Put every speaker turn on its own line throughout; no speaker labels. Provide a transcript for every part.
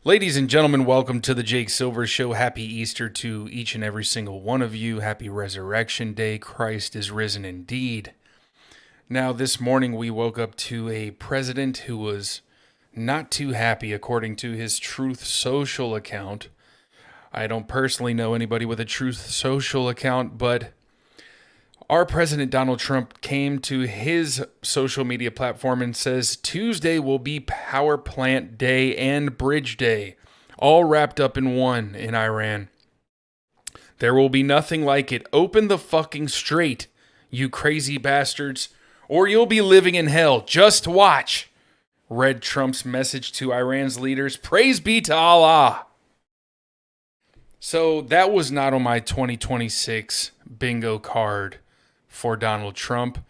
Ladies and gentlemen, welcome to the Jake Silver Show. Happy Easter to each and every single one of you. Happy Resurrection Day. Christ is risen indeed. Now, this morning we woke up to a president who was not too happy, according to his Truth Social account. I don't personally know anybody with a Truth Social account, but our President Donald Trump came to his social media platform and says Tuesday will be Power Plant Day and Bridge Day, all wrapped up in one in Iran. There will be nothing like it. Open the fucking strait, you crazy bastards, or you'll be living in hell. Just watch, read Trump's message to Iran's leaders. Praise be to Allah. So that was not on my 2026 bingo card for Donald Trump.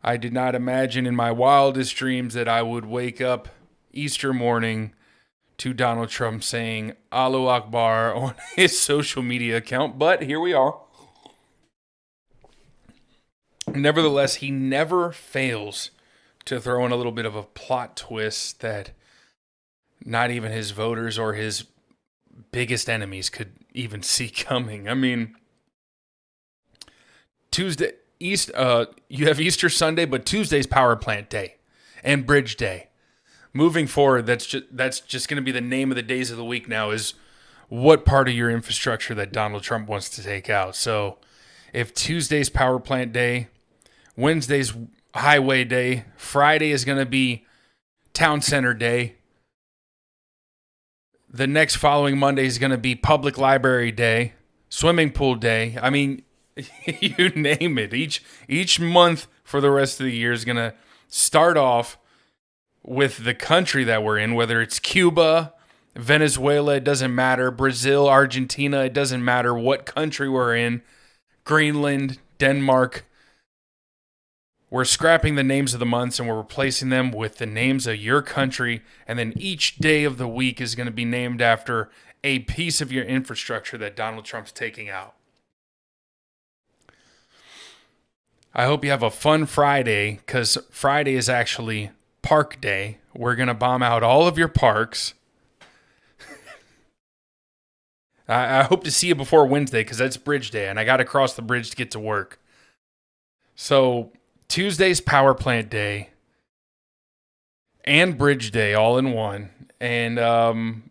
I did not imagine in my wildest dreams that I would wake up Easter morning to Donald Trump saying Allahu Akbar on his social media account, but here we are. Nevertheless, he never fails to throw in a little bit of a plot twist that not even his voters or his biggest enemies could even see coming. I mean, you have Easter Sunday, but Tuesday's Power Plant Day and Bridge Day. Moving forward, that's just going to be the name of the days of the week now, is what part of your infrastructure that Donald Trump wants to take out. So if Tuesday's Power Plant Day, Wednesday's Highway Day, Friday is going to be Town Center Day, the next following Monday is going to be Public Library Day, Swimming Pool Day. I mean, you name it. Each month for the rest of the year is going to start off with the country that we're in, whether it's Cuba, Venezuela, it doesn't matter, Brazil, Argentina, it doesn't matter what country we're in, Greenland, Denmark. We're scrapping the names of the months and we're replacing them with the names of your country, and then each day of the week is going to be named after a piece of your infrastructure that Donald Trump's taking out. I hope you have a fun Friday, because Friday is actually Park Day. We're going to bomb out all of your parks. I hope to see you before Wednesday, because that's Bridge Day, and I got to cross the bridge to get to work. So Tuesday's Power Plant Day and Bridge Day all in one. And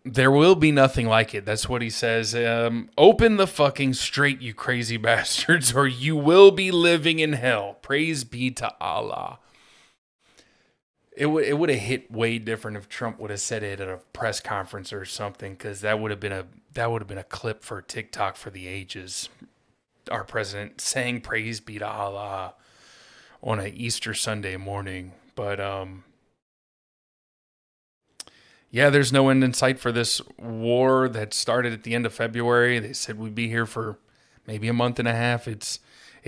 there will be nothing like it. That's what he says. Open the fucking strait, you crazy bastards, or you will be living in hell. Praise be to Allah. It would have hit way different if Trump would have said it at a press conference or something, because that would have been a clip for TikTok for the ages. Our president saying praise be to Allah on a Easter Sunday morning. But yeah, there's no end in sight for this war that started at the end of February. They said we'd be here for maybe a month and a half. It's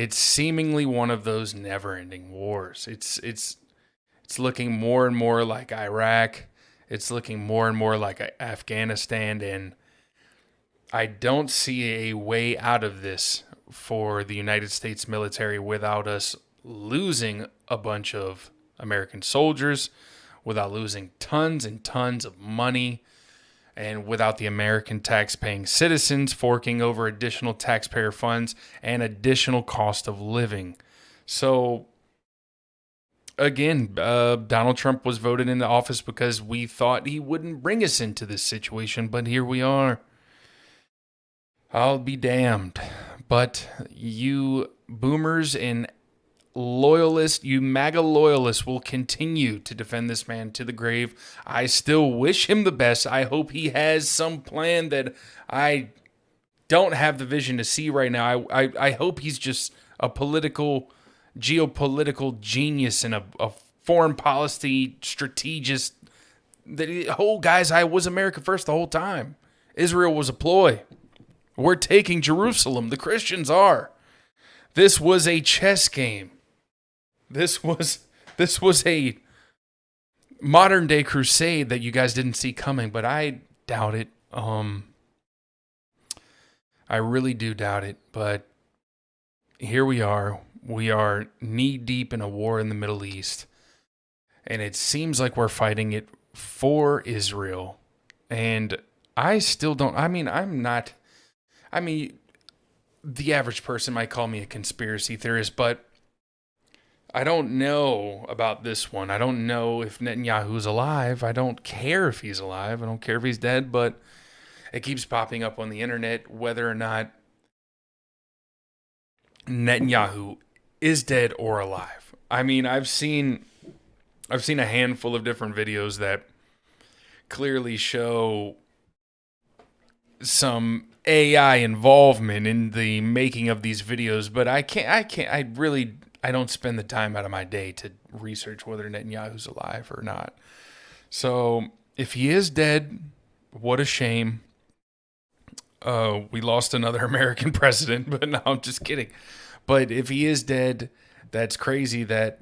seemingly one of those never-ending wars. It's looking more and more like Iraq. It's looking more and more like Afghanistan, and I don't see a way out of this for the United States military without us losing a bunch of American soldiers, without losing tons and tons of money, and without the American tax-paying citizens forking over additional taxpayer funds and additional cost of living. So, again, Donald Trump was voted into office because we thought he wouldn't bring us into this situation, but here we are. I'll be damned. But you boomers and loyalists, you MAGA loyalists, will continue to defend this man to the grave. I still wish him the best. I hope he has some plan that I don't have the vision to see right now. I hope he's just a geopolitical genius and a foreign policy strategist. Guys, I was America first the whole time. Israel was a ploy. We're taking Jerusalem. The Christians are. This was a chess game. This was a modern day crusade that you guys didn't see coming, but I doubt it. I really do doubt it, but here we are. We are knee deep in a war in the Middle East, and it seems like we're fighting it for Israel And I still don't. I mean, I'm not. I mean, the average person might call me a conspiracy theorist, but I don't know about this one. I don't know if Netanyahu's alive. I don't care if he's alive. I don't care if he's dead, but it keeps popping up on the internet whether or not Netanyahu is dead or alive. I mean, I've seen a handful of different videos that clearly show some AI involvement in the making of these videos, but I don't spend the time out of my day to research whether Netanyahu's alive or not. So if he is dead, what a shame. We lost another American president, but no, I'm just kidding. But if he is dead, that's crazy that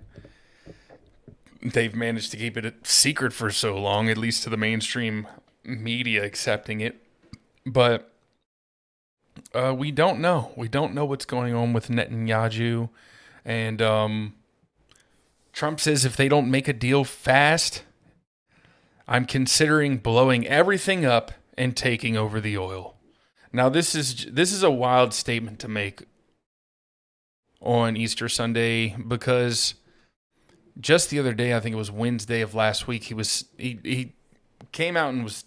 they've managed to keep it a secret for so long, at least to the mainstream media accepting it. But we don't know. We don't know what's going on with Netanyahu. And Trump says if they don't make a deal fast, I'm considering blowing everything up and taking over the oil. Now, this is a wild statement to make on Easter Sunday, because just the other day, I think it was Wednesday of last week, he came out and was,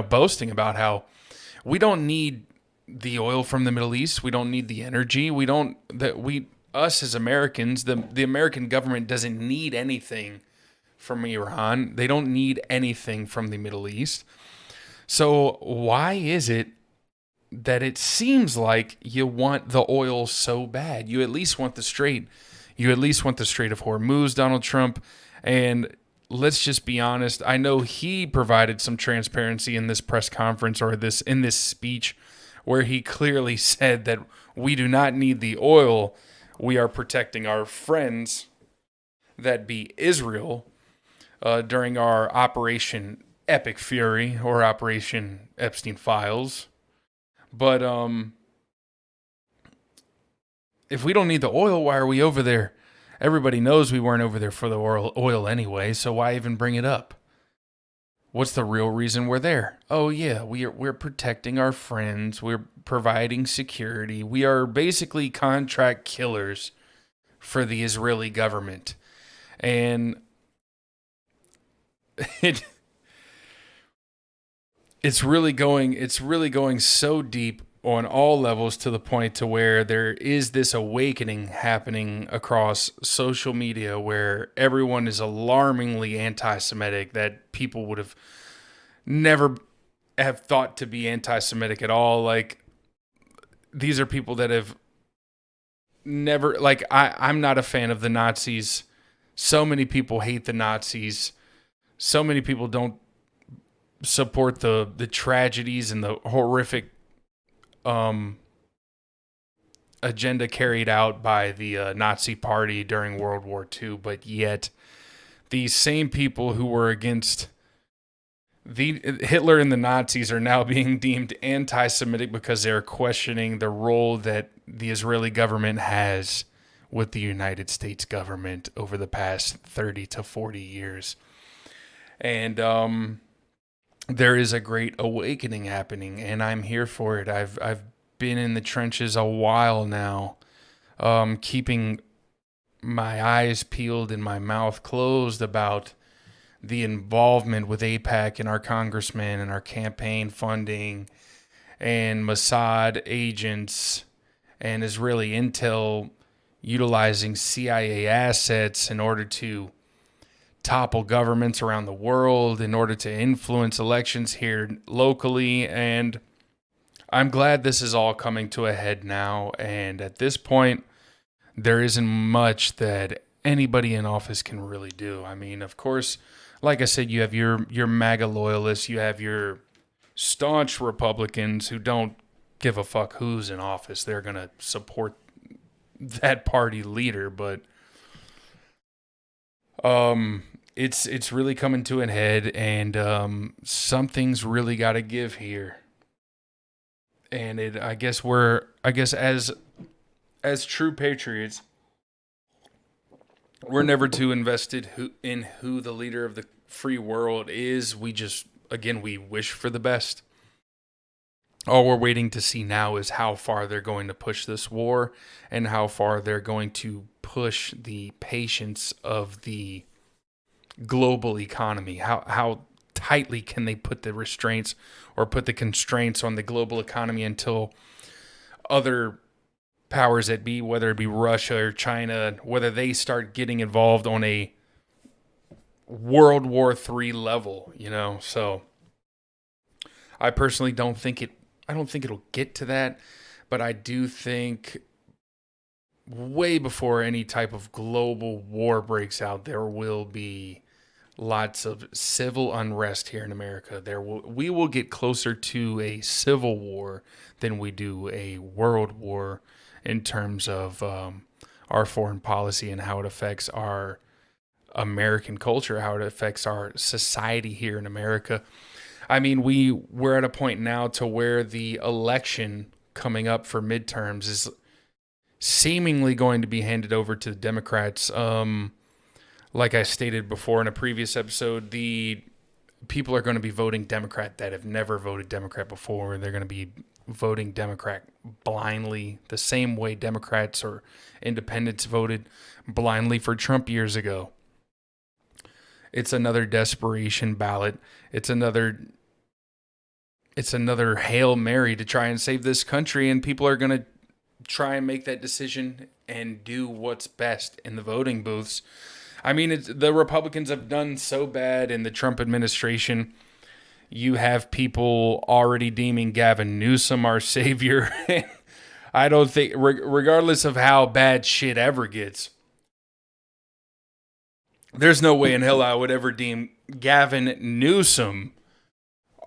boasting about how we don't need the oil from the Middle East. We don't need the energy. Us as Americans, the American government doesn't need anything from Iran. They don't need anything from the Middle East. So why is it that it seems like you want the oil so bad? You at least want the Strait. You at least want the Strait of Hormuz, Donald Trump. And let's just be honest. I know he provided some transparency in this press conference, or in this speech, where he clearly said that we do not need the oil. We are protecting our friends, that be Israel, during our Operation Epic Fury or Operation Epstein Files. But if we don't need the oil, why are we over there? Everybody knows we weren't over there for the oil anyway, so why even bring it up? What's the real reason we're there? Oh yeah, we're protecting our friends. We're providing security. We are basically contract killers for the Israeli government. And it's really going so deep on all levels, to the point to where there is this awakening happening across social media where everyone is alarmingly anti-Semitic, that people would have never have thought to be anti-Semitic at all. Like, these are people that have never, like, I'm not a fan of the Nazis. So many people hate the Nazis. So many people don't support the tragedies and the horrific agenda carried out by the Nazi Party during World War II, but yet these same people who were against Hitler and the Nazis are now being deemed anti-Semitic because they're questioning the role that the Israeli government has with the United States government over the past 30 to 40 years. And there is a great awakening happening, and I'm here for it. I've been in the trenches a while now, keeping my eyes peeled and my mouth closed about the involvement with AIPAC and our congressmen and our campaign funding and Mossad agents and Israeli intel utilizing CIA assets in order to topple governments around the world, in order to influence elections here locally. And I'm glad this is all coming to a head now. And at this point, there isn't much that anybody in office can really do. I mean, of course, like I said, you have your MAGA loyalists, you have your staunch Republicans who don't give a fuck who's in office. They're going to support that party leader. But it's really coming to an head, and something's really got to give here. And I guess as true patriots, we're never too invested in who the leader of the free world is. We just again, we wish for the best. All we're waiting to see now is how far they're going to push this war and how far they're going to push the patience of the global economy. How tightly can they put the restraints or put the constraints on the global economy until other powers that be, whether it be Russia or China, whether they start getting involved on a World War III level, So I personally don't think it'll get to that, but I do think way before any type of global war breaks out, there will be lots of civil unrest here in America. We will get closer to a civil war than we do a world war in terms of our foreign policy and how it affects our American culture, how it affects our society here in America. I mean, we're at a point now to where the election coming up for midterms is seemingly going to be handed over to the Democrats. Like I stated before in a previous episode, the people are going to be voting Democrat that have never voted Democrat before. They're going to be voting Democrat blindly, the same way Democrats or independents voted blindly for Trump years ago. It's another desperation ballot. It's another Hail Mary to try and save this country, and people are going to try and make that decision and do what's best in the voting booths. I mean, the Republicans have done so bad in the Trump administration. You have people already deeming Gavin Newsom our savior. I don't think, regardless of how bad shit ever gets, there's no way in hell I would ever deem Gavin Newsom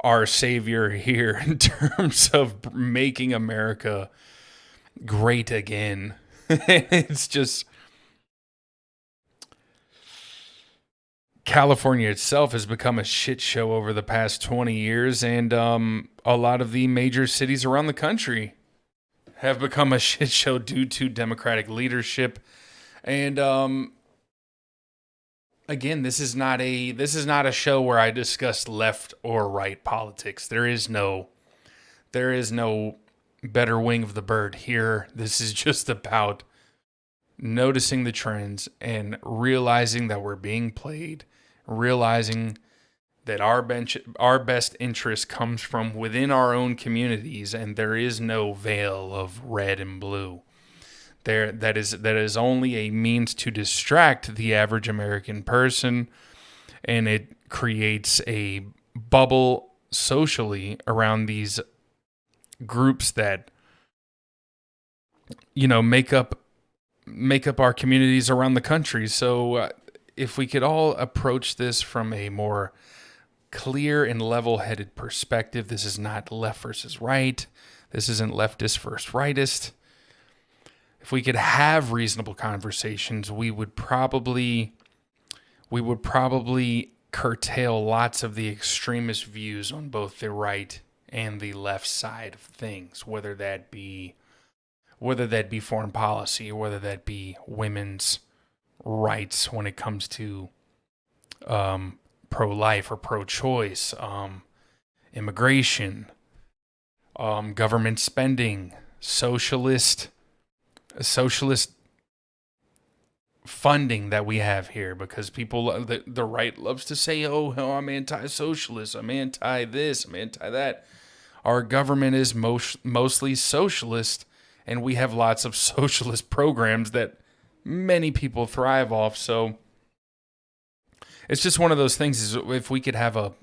our savior here in terms of making America great again. It's just, California itself has become a shit show over the past 20 years, and a lot of the major cities around the country have become a shit show due to Democratic leadership. And again, this is not a show where I discuss left or right politics. There is no better wing of the bird here. This is just about noticing the trends and realizing that we're being played, realizing that our best interest comes from within our own communities, and there is no veil of red and blue. That is only a means to distract the average American person, and it creates a bubble socially around these groups that make up our communities around the country. So if we could all approach this from a more clear and level-headed perspective, this is not left versus right. This isn't leftist versus rightist. If we could have reasonable conversations, we would probably curtail lots of the extremist views on both the right and the left side of things, whether that be foreign policy, whether that be women's rights when it comes to pro-life or pro-choice, immigration, government spending, socialist funding that we have here, because people, the right loves to say, oh, I'm anti-socialist, I'm anti-this, I'm anti-that. Our government is mostly socialist, and we have lots of socialist programs that many people thrive off. So it's just one of those things, is if we could have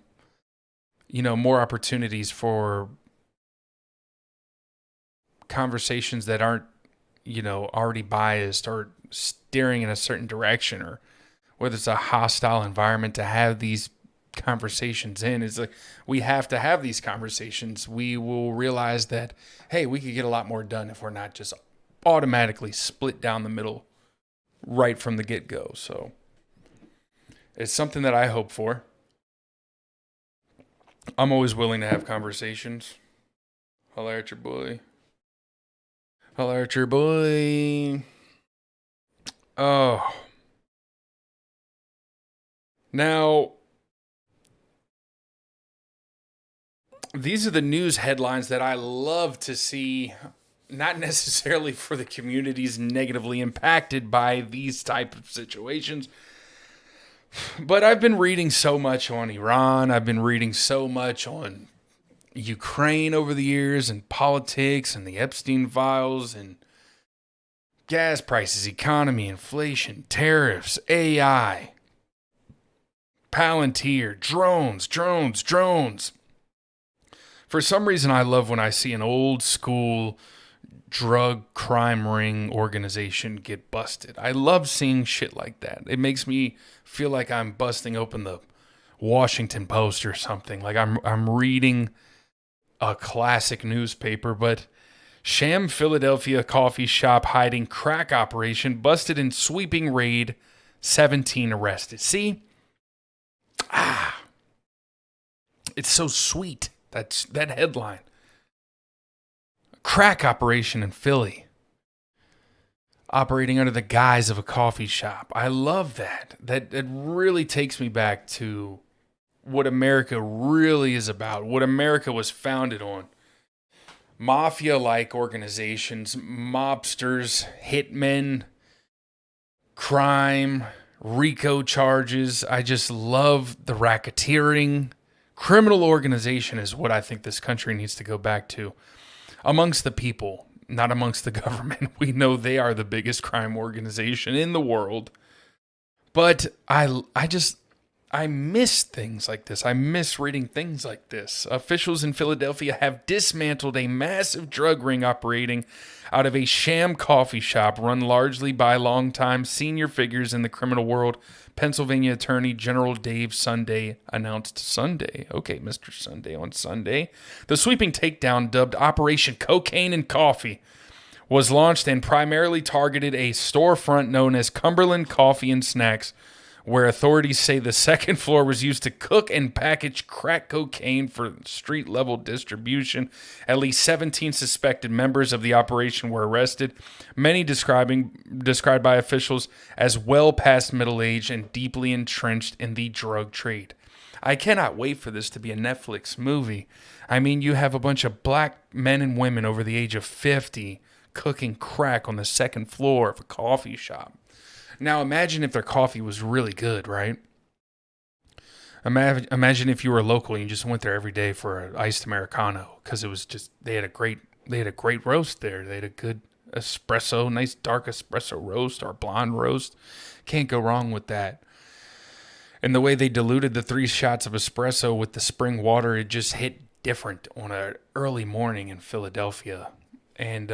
more opportunities for conversations that aren't, already biased or steering in a certain direction, or whether it's a hostile environment to have these conversations in. It's like, we have to have these conversations. We will realize that, hey, we could get a lot more done if we're not just automatically split down the middle right from the get-go. So it's something that I hope for. I'm always willing to have conversations. Holler at your boy. Holler at your boy. Oh. Now, these are the news headlines that I love to see, not necessarily for the communities negatively impacted by these type of situations, but I've been reading so much on Iran. I've been reading so much on Ukraine over the years, and politics and the Epstein files and gas prices, economy, inflation, tariffs, AI, Palantir, drones. For some reason, I love when I see an old school drug crime ring organization get busted. I love seeing shit like that. It makes me feel like I'm busting open the Washington Post or something. Like I'm reading a classic newspaper. But sham Philadelphia coffee shop hiding crack operation busted in sweeping raid, 17 arrested. See? It's so sweet. That headline. Crack operation in Philly. Operating under the guise of a coffee shop. I love that. That really takes me back to what America really is about. What America was founded on. Mafia-like organizations, mobsters, hitmen, crime, RICO charges. I just love the racketeering. Criminal organization is what I think this country needs to go back to. Amongst the people, not amongst the government. We know they are the biggest crime organization in the world. But I miss things like this. I miss reading things like this. Officials in Philadelphia have dismantled a massive drug ring operating out of a sham coffee shop run largely by longtime senior figures in the criminal world. Pennsylvania Attorney General Dave Sunday announced Sunday. Okay, Mr. Sunday on Sunday. The sweeping takedown, dubbed Operation Cocaine and Coffee, was launched and primarily targeted a storefront known as Cumberland Coffee and Snacks, where authorities say the second floor was used to cook and package crack cocaine for street-level distribution. At least 17 suspected members of the operation were arrested, many described by officials as well past middle age and deeply entrenched in the drug trade. I cannot wait for this to be a Netflix movie. I mean, you have a bunch of black men and women over the age of 50 cooking crack on the second floor of a coffee shop. Now, imagine if their coffee was really good, right? Imagine if you were local and you just went there every day for an iced Americano, because it was just, they had a great roast there. They had a good espresso, nice dark espresso roast or blonde roast. Can't go wrong with that. And the way they diluted the 3 shots of espresso with the spring water, it just hit different on an early morning in Philadelphia. And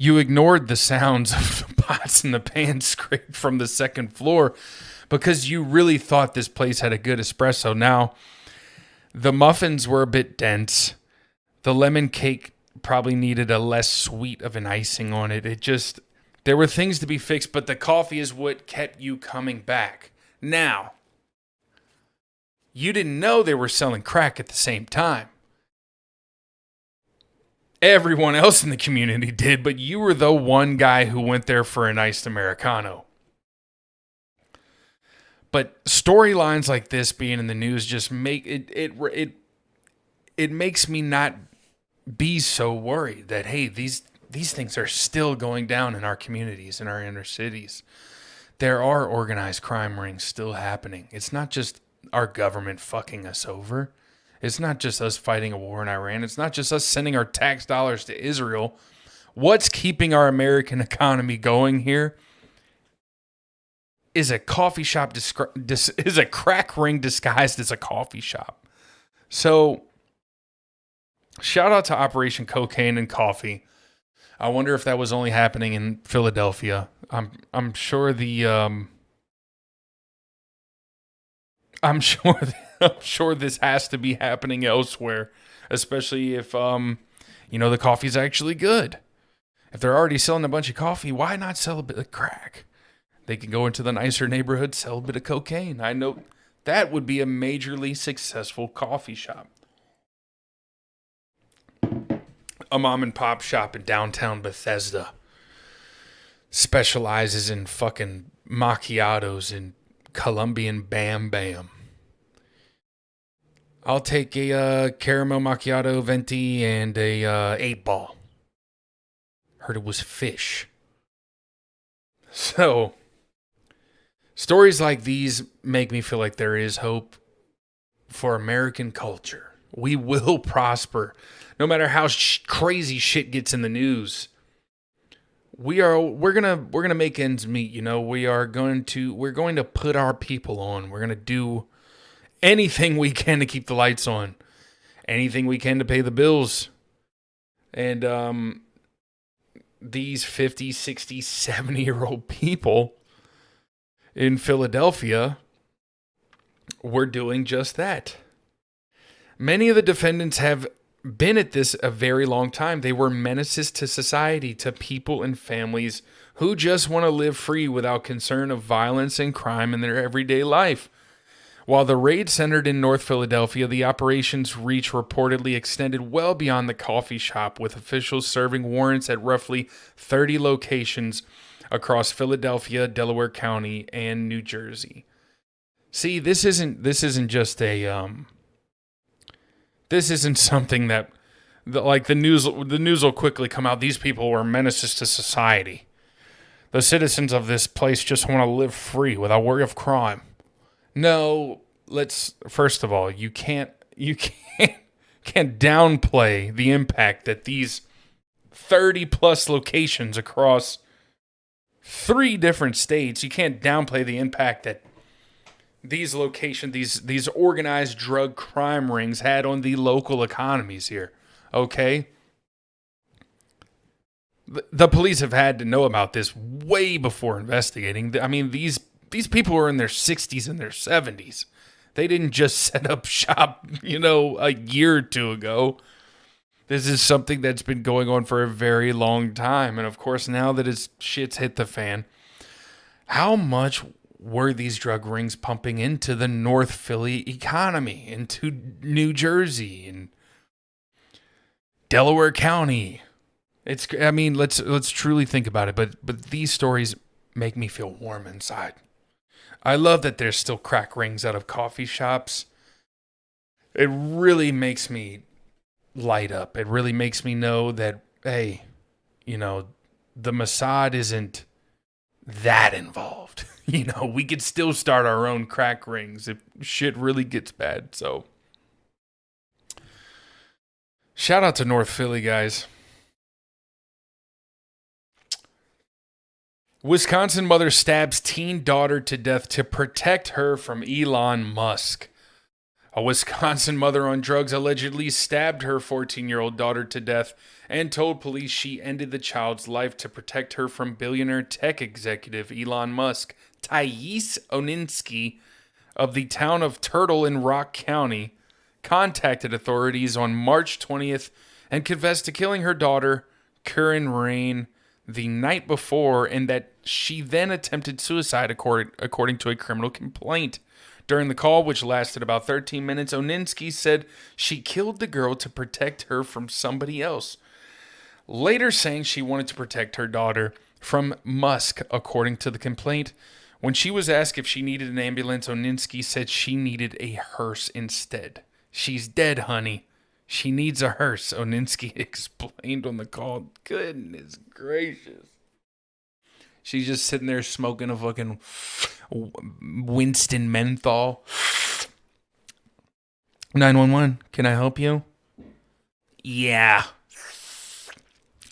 you ignored the sounds of the pots and the pans scraped from the second floor because you really thought this place had a good espresso. Now, the muffins were a bit dense. The lemon cake probably needed a less sweet of an icing on it. There were things to be fixed, but the coffee is what kept you coming back. Now, you didn't know they were selling crack at the same time. Everyone else in the community did, but you were the one guy who went there for an iced Americano. But storylines like this being in the news just make it makes me not be so worried that, hey, these things are still going down in our communities, in our inner cities. There are organized crime rings still happening. It's not just our government fucking us over. It's not just us fighting a war in Iran. It's not just us sending our tax dollars to Israel. What's keeping our American economy going here is a coffee shop, is a crack ring disguised as a coffee shop. So, shout out to Operation Cocaine and Coffee. I wonder if that was only happening in Philadelphia. I'm sure I'm sure this has to be happening elsewhere, especially if the coffee's actually good. If they're already selling a bunch of coffee, why not sell a bit of crack? They can go into the nicer neighborhood, sell a bit of cocaine. I know that would be a majorly successful coffee shop. A mom and pop shop in downtown Bethesda specializes in fucking macchiatos and Colombian Bam Bam. I'll take a caramel macchiato venti and a 8 ball. Heard it was fish. So, stories like these make me feel like there is hope for American culture. We will prosper, no matter how crazy shit gets in the news. We're gonna make ends meet. You know, we're going to put our people on. We're gonna do anything we can to keep the lights on, anything we can to pay the bills, and these 50, 60, 70-year-old people in Philadelphia were doing just that. Many of the defendants have been at this a very long time. They were menaces to society, to people and families who just want to live free without concern of violence and crime in their everyday life. While the raid centered in North Philadelphia, the operation's reach reportedly extended well beyond the coffee shop, with officials serving warrants at roughly 30 locations across Philadelphia, Delaware County, and New Jersey. See, this isn't just a this isn't something that like the news will quickly come out. These people were menaces to society. The citizens of this place just want to live free without worry of crime. No, first of all, you can't downplay the impact that these 30 plus locations across 3 different states, you can't downplay the impact that these locations, these organized drug crime rings had on the local economies here. Okay? The police have had to know about this way before investigating. I mean, these people were in their 60s and their 70s. They didn't just set up shop, a year or 2 ago. This is something that's been going on for a very long time. And of course, now that shit's hit the fan, how much were these drug rings pumping into the North Philly economy, into New Jersey and Delaware County? Let's truly think about it. But these stories make me feel warm inside. I love that there's still crack rings out of coffee shops. It really makes me light up. It really makes me know that, hey, the Mossad isn't that involved. We could still start our own crack rings if shit really gets bad. So, shout out to North Philly, guys. Wisconsin mother stabs teen daughter to death to protect her from Elon Musk. A Wisconsin mother on drugs allegedly stabbed her 14-year-old daughter to death and told police she ended the child's life to protect her from billionaire tech executive Elon Musk. Thais Oninsky of the town of Turtle in Rock County contacted authorities on March 20th and confessed to killing her daughter, Karen Rain, the night before, and that she then attempted suicide according to a criminal complaint. During the call, which lasted about 13 minutes, Oninsky said she killed the girl to protect her from somebody else, later saying she wanted to protect her daughter from Musk, according to the complaint. When she was asked if she needed an ambulance, Oninsky said she needed a hearse instead. She's dead, honey. She needs a hearse, Oninsky explained on the call. Goodness gracious. She's just sitting there smoking a fucking Winston menthol. 911, can I help you? Yeah.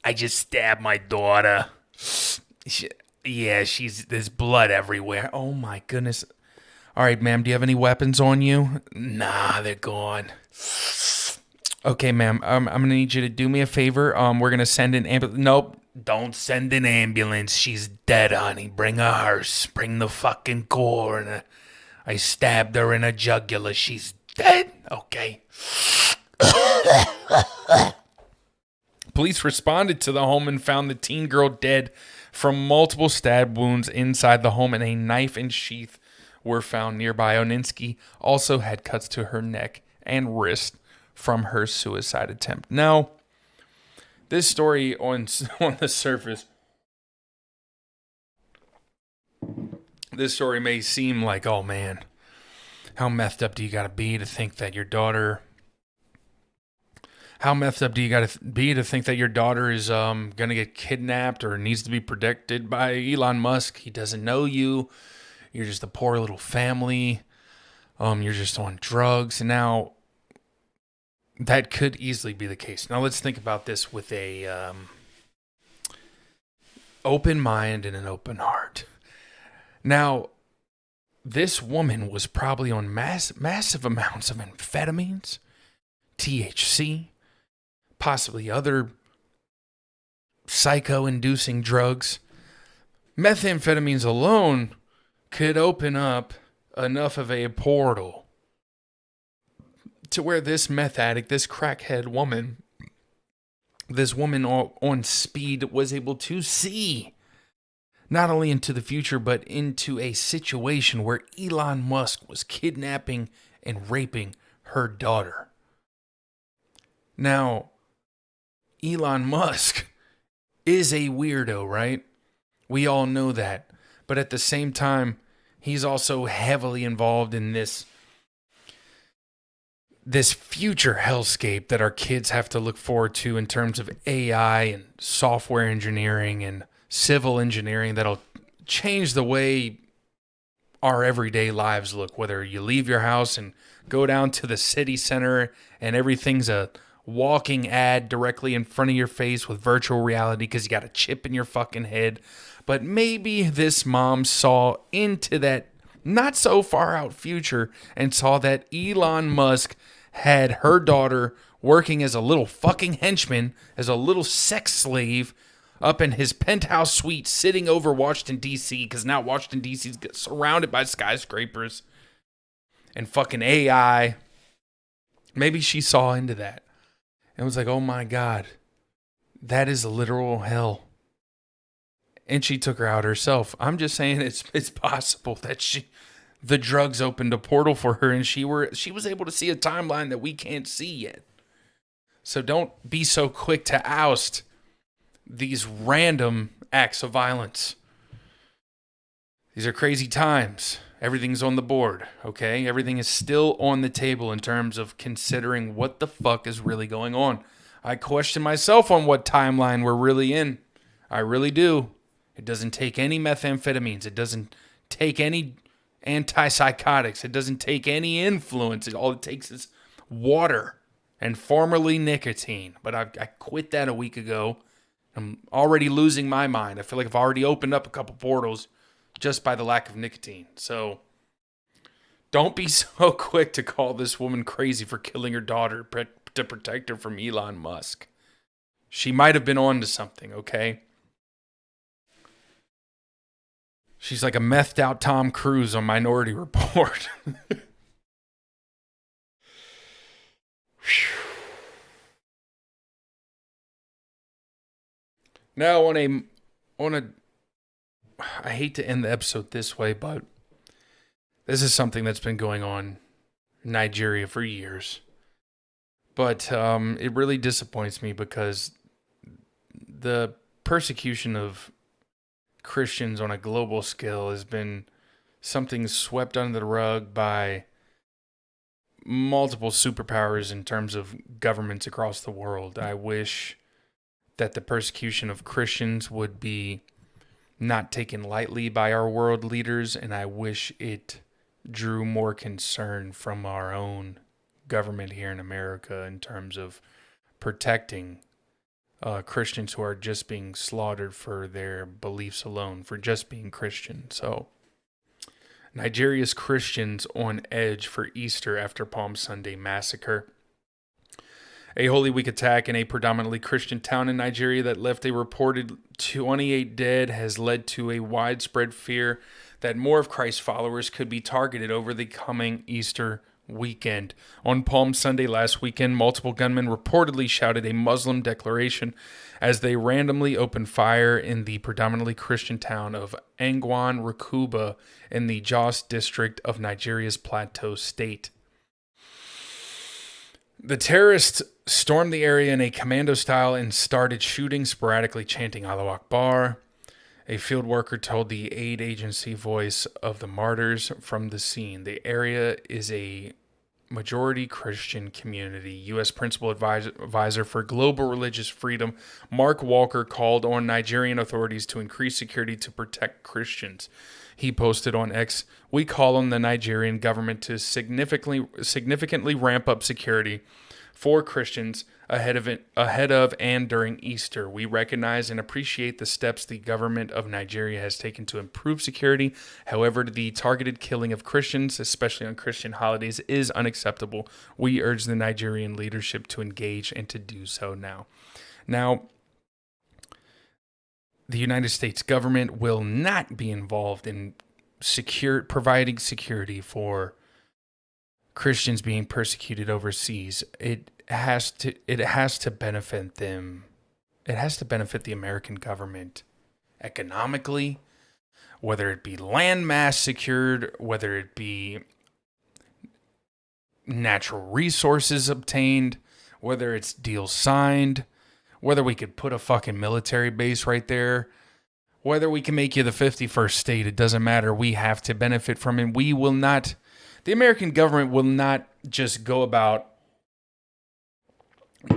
I just stabbed my daughter. There's blood everywhere. Oh my goodness. All right, ma'am, do you have any weapons on you? Nah, they're gone. Okay, ma'am, I'm going to need you to do me a favor. We're going to send an ambulance. Nope, don't send an ambulance. She's dead, honey. Bring a hearse. Bring the fucking coroner. I stabbed her in a jugular. She's dead. Okay. Police responded to the home and found the teen girl dead from multiple stab wounds inside the home, and a knife and sheath were found nearby. Oninsky also had cuts to her neck and wrist from her suicide attempt. Now, this story on the surface, this story may seem like, oh man, How methed up do you gotta be to think that your daughter? How methed up do you gotta be to think that your daughter is gonna get kidnapped or needs to be protected by Elon Musk? He doesn't know you. You're just a poor little family. You're just on drugs, and now that could easily be the case. Now let's think about this with a open mind and an open heart. Now, this woman was probably on massive amounts of amphetamines, THC, possibly other psycho-inducing drugs. Methamphetamines alone could open up enough of a portal to where this meth addict, this crackhead woman, this woman on speed was able to see not only into the future, but into a situation where Elon Musk was kidnapping and raping her daughter. Now, Elon Musk is a weirdo, right? We all know that. But at the same time, he's also heavily involved in this future hellscape that our kids have to look forward to in terms of AI and software engineering and civil engineering that'll change the way our everyday lives look. Whether you leave your house and go down to the city center and everything's a walking ad directly in front of your face with virtual reality because you got a chip in your fucking head. But maybe this mom saw into that not so far out future and saw that Elon Musk had her daughter working as a little fucking henchman, as a little sex slave up in his penthouse suite sitting over Washington, D.C., because now Washington, D.C. is surrounded by skyscrapers and fucking AI. Maybe she saw into that and was like, oh my God, that is a literal hell. And she took her out herself. I'm just saying it's possible that the drugs opened a portal for her and she was able to see a timeline that we can't see yet. So don't be so quick to oust these random acts of violence. These are crazy times. Everything's on the board, okay? Everything is still on the table in terms of considering what the fuck is really going on. I question myself on what timeline we're really in. I really do. It doesn't take any methamphetamines. It doesn't take any antipsychotics. It doesn't take any influence. All it takes is water and formerly nicotine. But I quit that a week ago. I'm already losing my mind. I feel like I've already opened up a couple portals just by the lack of nicotine. So don't be so quick to call this woman crazy for killing her daughter to protect her from Elon Musk. She might have been on to something, okay? She's like a methed out Tom Cruise on Minority Report. Now I hate to end the episode this way, but this is something that's been going on in Nigeria for years. But it really disappoints me because the persecution of Christians on a global scale has been something swept under the rug by multiple superpowers in terms of governments across the world. I wish that the persecution of Christians would be not taken lightly by our world leaders, and I wish it drew more concern from our own government here in America in terms of protecting Christians who are just being slaughtered for their beliefs alone, for just being Christian. So, Nigeria's Christians on edge for Easter after Palm Sunday massacre. A Holy Week attack in a predominantly Christian town in Nigeria that left a reported 28 dead has led to a widespread fear that more of Christ's followers could be targeted over the coming Easter weekend. On Palm Sunday last weekend, multiple gunmen reportedly shouted a Muslim declaration as they randomly opened fire in the predominantly Christian town of Angwan Rakuba in the Jos district of Nigeria's Plateau State. The terrorists stormed the area in a commando style and started shooting, sporadically chanting Allahu Akbar. A field worker told the aid agency Voice of the Martyrs from the scene. The area is a majority Christian community. U.S. Principal Advisor for Global Religious Freedom, Mark Walker, called on Nigerian authorities to increase security to protect Christians. He posted on X, "We call on the Nigerian government to significantly ramp up security for Christians ahead of and during Easter. We recognize and appreciate the steps the government of Nigeria has taken to improve security. However, the targeted killing of Christians, especially on Christian holidays, is unacceptable. We urge the Nigerian leadership to engage and to do so now." Now, the United States government will not be involved in providing security for Christians being persecuted overseas. It has to benefit them. It has to benefit the American government economically, whether it be land mass secured, whether it be natural resources obtained, whether it's deals signed, whether we could put a fucking military base right there, whether we can make you the 51st state, it doesn't matter. We have to benefit from it. The American government will not just go about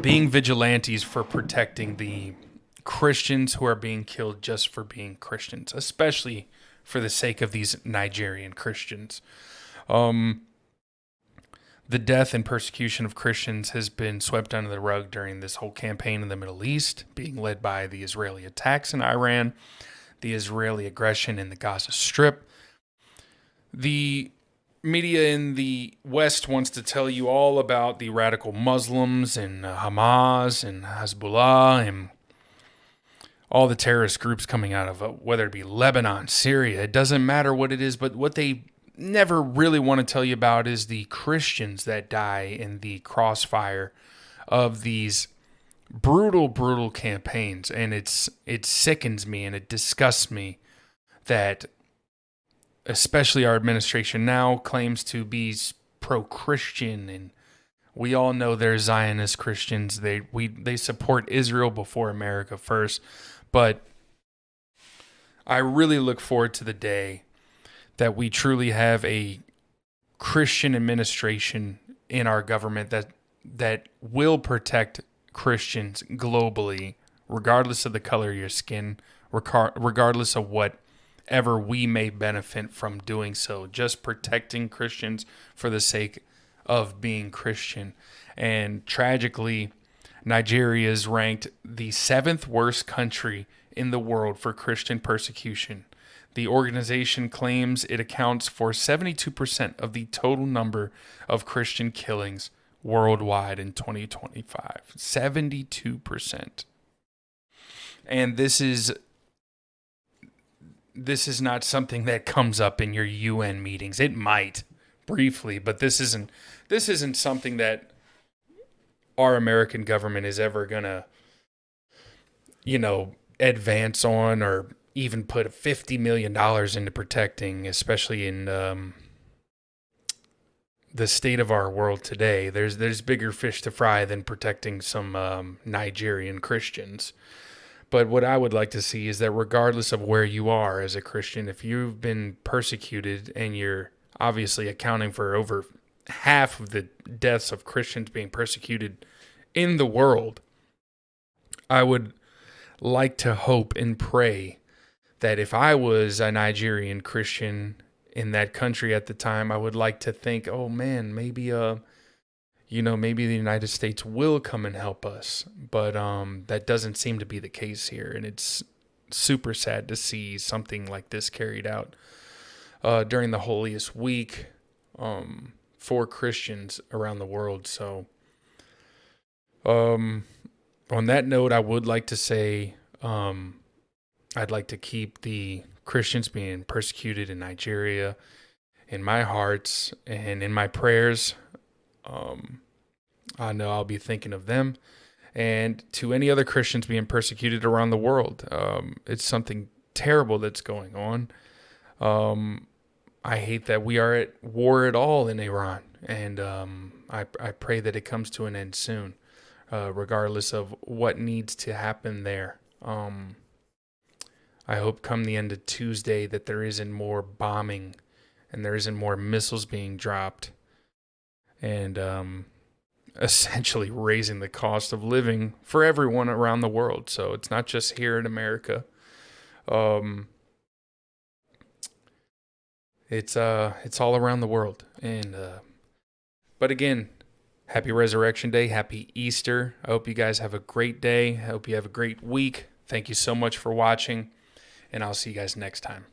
being vigilantes for protecting the Christians who are being killed just for being Christians, especially for the sake of these Nigerian Christians. The death and persecution of Christians has been swept under the rug during this whole campaign in the Middle East, being led by the Israeli attacks in Iran, the Israeli aggression in the Gaza Strip. The media in the West wants to tell you all about the radical Muslims and Hamas and Hezbollah and all the terrorist groups coming out of whether it be Lebanon, Syria. It doesn't matter what it is, but what they never really want to tell you about is the Christians that die in the crossfire of these brutal campaigns. And it sickens me and it disgusts me that especially our administration now claims to be pro-Christian, and we all know they're Zionist Christians. They support Israel before America first. But I really look forward to the day that we truly have a Christian administration in our government that will protect Christians globally, regardless of the color of your skin, regardless of whatever we may benefit from doing so, just protecting Christians for the sake of being Christian. And tragically, Nigeria is ranked the 7th worst country in the world for Christian persecution. The organization claims it accounts for 72% of the total number of Christian killings worldwide in 2025. 72%. And this is not something that comes up in your UN meetings. It might briefly, but this isn't something that our American government is ever gonna, advance on or even put $50 million into protecting, especially in the state of our world today. There's bigger fish to fry than protecting some Nigerian Christians. But what I would like to see is that regardless of where you are as a Christian, if you've been persecuted and you're obviously accounting for over half of the deaths of Christians being persecuted in the world, I would like to hope and pray that if I was a Nigerian Christian in that country at the time, I would like to think, oh man, maybe maybe the United States will come and help us. But that doesn't seem to be the case here. And it's super sad to see something like this carried out during the holiest week for Christians around the world. So on that note, I would like to say I'd like to keep the Christians being persecuted in Nigeria in my hearts and in my prayers. I know I'll be thinking of them and to any other Christians being persecuted around the world. It's something terrible that's going on. I hate that we are at war at all in Iran, and I pray that it comes to an end soon, regardless of what needs to happen there. I hope come the end of Tuesday that there isn't more bombing and there isn't more missiles being dropped and essentially raising the cost of living for everyone around the world. So it's not just here in America. It's all around the world. And but again, happy Resurrection Day, happy Easter. I hope you guys have a great day. I hope you have a great week. Thank you so much for watching, and I'll see you guys next time.